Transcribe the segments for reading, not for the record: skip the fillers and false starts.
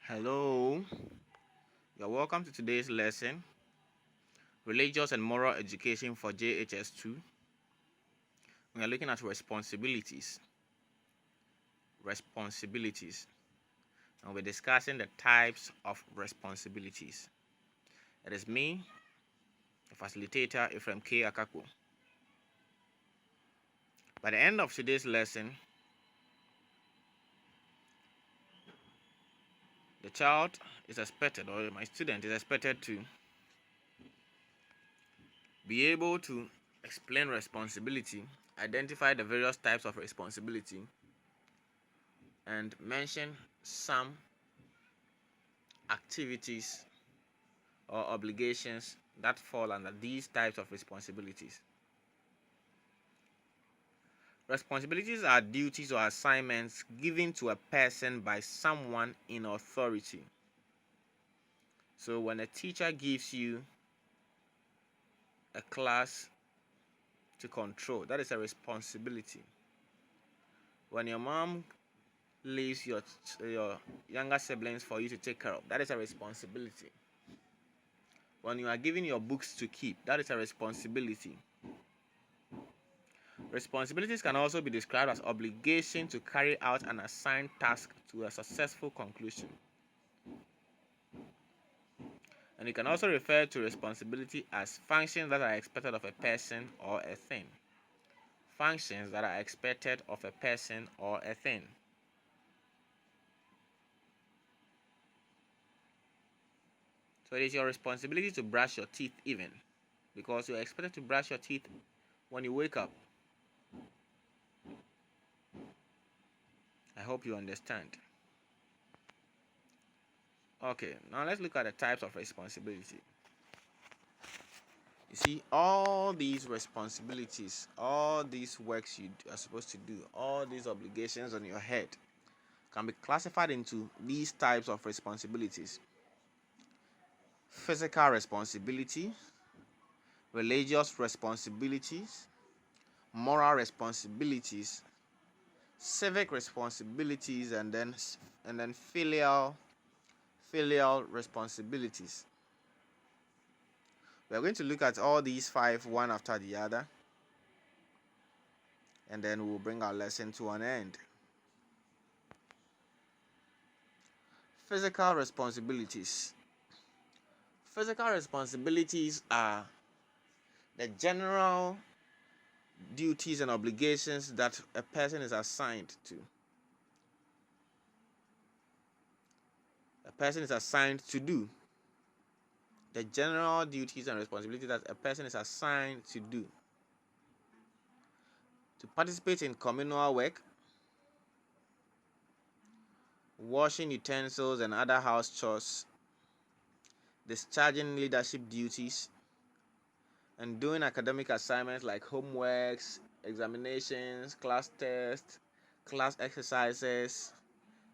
Hello, you're welcome to today's lesson, Religious and Moral Education for JHS2. We are looking at responsibilities. And we're discussing the types of responsibilities. It is me, the facilitator, Ephraim K. Akako. By the end of today's lesson, the child is expected, or my student is expected to be able to explain responsibility, identify the various types of responsibility, and mention some activities or obligations that fall under these types of responsibilities. Responsibilities are duties or assignments given to a person by someone in authority. So when a teacher gives you a class to control, that is a responsibility. When your mom leaves your younger siblings for you to take care of, that is a responsibility. When you are given your books to keep, that is a responsibility. Responsibilities can also be described as obligation to carry out an assigned task to a successful conclusion. And you can also refer to responsibility as functions that are expected of a person or a thing. Functions that are expected of a person or a thing. So it is your responsibility to brush your teeth even, because you're expected to brush your teeth when you wake up. I hope you understand. Okay, now let's look at the types of responsibility. You see, all these responsibilities, all these works you are supposed to do, all these obligations on your head can be classified into these types of responsibilities: physical responsibility, religious responsibilities, moral responsibilities, civic responsibilities, and then filial responsibilities. We are going to look at all these five one after the other, and then we'll bring our lesson to an end. Physical responsibilities. Physical responsibilities are the general duties and obligations that a person is assigned to. A person is assigned to do. The general duties and responsibilities that a person is assigned to do. To participate in communal work, washing utensils and other house chores, discharging leadership duties, and doing academic assignments like homeworks, examinations, class tests, class exercises,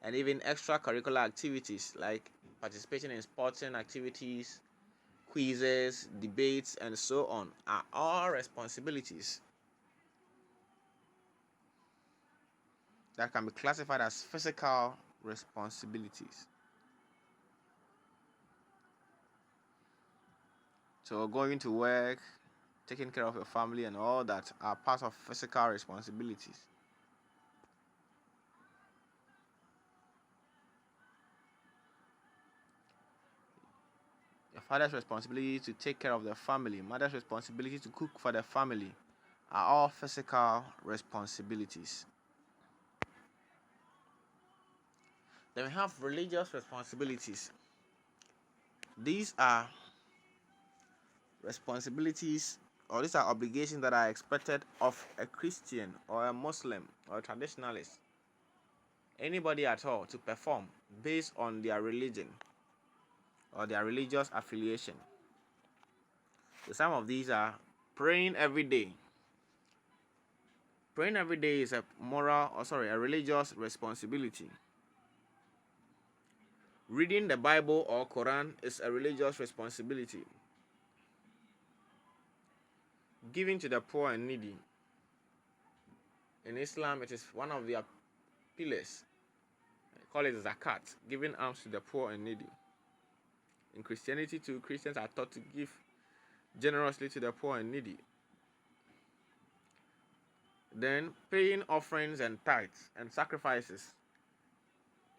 and even extracurricular activities like participating in sporting activities, quizzes, debates, and so on are all responsibilities that can be classified as physical responsibilities. So going to work, taking care of your family, and all that are part of physical responsibilities. Your father's responsibility to take care of the family, mother's responsibility to cook for the family are all physical responsibilities. Then we have religious responsibilities. These are responsibilities, or these are obligations that are expected of a Christian or a Muslim or a traditionalist, anybody at all, to perform based on their religion or their religious affiliation. So some of these are praying every day. Praying every day is a religious responsibility. Reading the Bible or Quran is a religious responsibility. Giving to the poor and needy. In Islam, it is one of their pillars. call it zakat, giving alms to the poor and needy. In Christianity too, Christians are taught to give generously to the poor and needy. Then paying offerings and tithes and sacrifices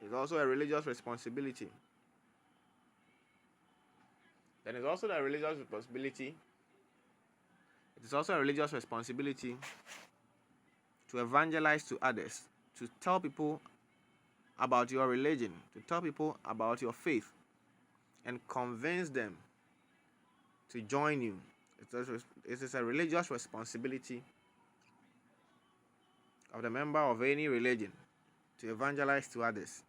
is also a religious responsibility. Then it's also a religious responsibility. It is also a religious responsibility to evangelize to others, to tell people about your religion, to tell people about your faith, and convince them to join you. It is a religious responsibility of the member of any religion to evangelize to others.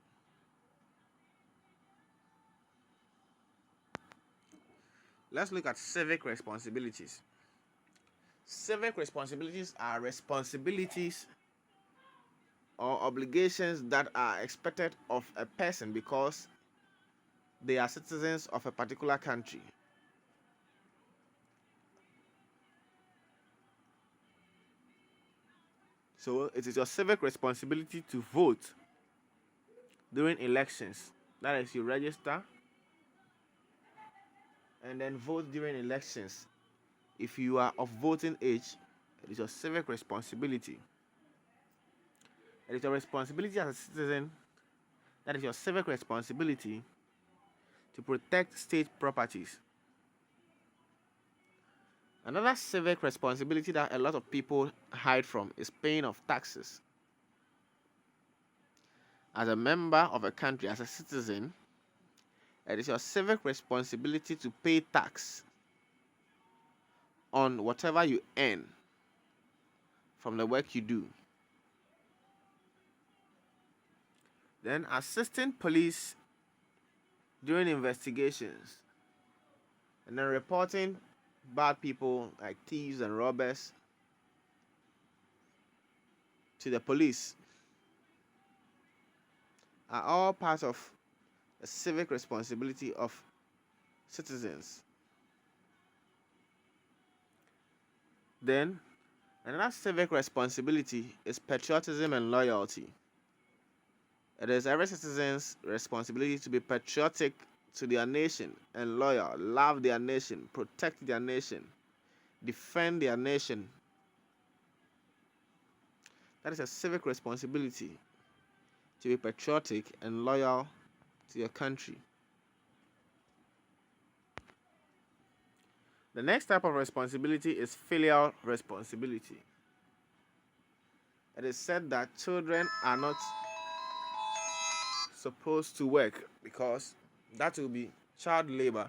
Let's look at civic responsibilities. Civic responsibilities are responsibilities or obligations that are expected of a person because they are citizens of a particular country. So it is your civic responsibility to vote during elections. That is, you register and then vote during elections. If you are of voting age, it is your civic responsibility. It is your responsibility as a citizen, that is your civic responsibility to protect state properties. Another civic responsibility that a lot of people hide from is paying of taxes. As a member of a country, as a citizen, it is your civic responsibility to pay tax on whatever you earn from the work you do. Then assisting police during investigations, and then reporting bad people like thieves and robbers to the police are all part of the civic responsibility of citizens. Then another civic responsibility is patriotism and loyalty. It is every citizen's responsibility to be patriotic to their nation and loyal, love their nation, protect their nation, defend their nation. That is a civic responsibility, to be patriotic and loyal to your country. The next type of responsibility is filial responsibility. It is said that children are not supposed to work because that will be child labor.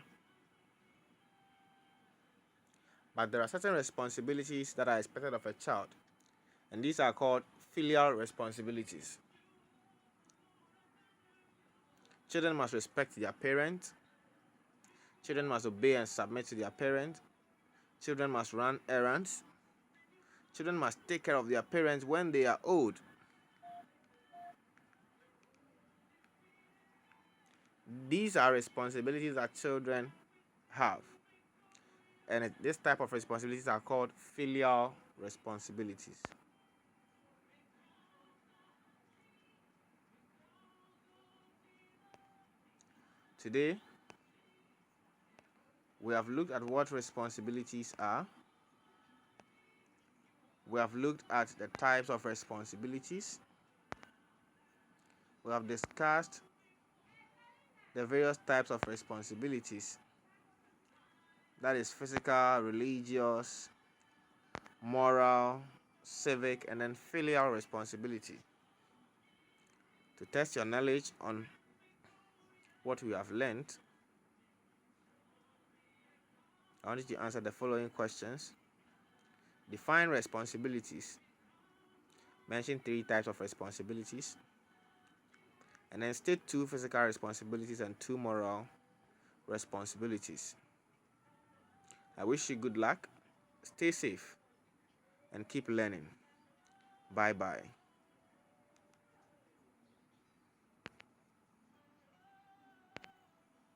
But there are certain responsibilities that are expected of a child, and these are called filial responsibilities. Children must respect their parents. Children must obey and submit to their parents. Children must run errands. Children must take care of their parents when they are old. These are responsibilities that children have. And this type of responsibilities are called filial responsibilities. Today, we have looked at what responsibilities are. We have looked at the types of responsibilities. We have discussed the various types of responsibilities. That is physical, religious, moral, civic, and then filial responsibility. To test your knowledge on what we have learned, I want you to answer the following questions. Define responsibilities. Mention 3 types of responsibilities. And then state 2 physical responsibilities and 2 moral responsibilities. I wish you good luck. Stay safe and keep learning. Bye-bye.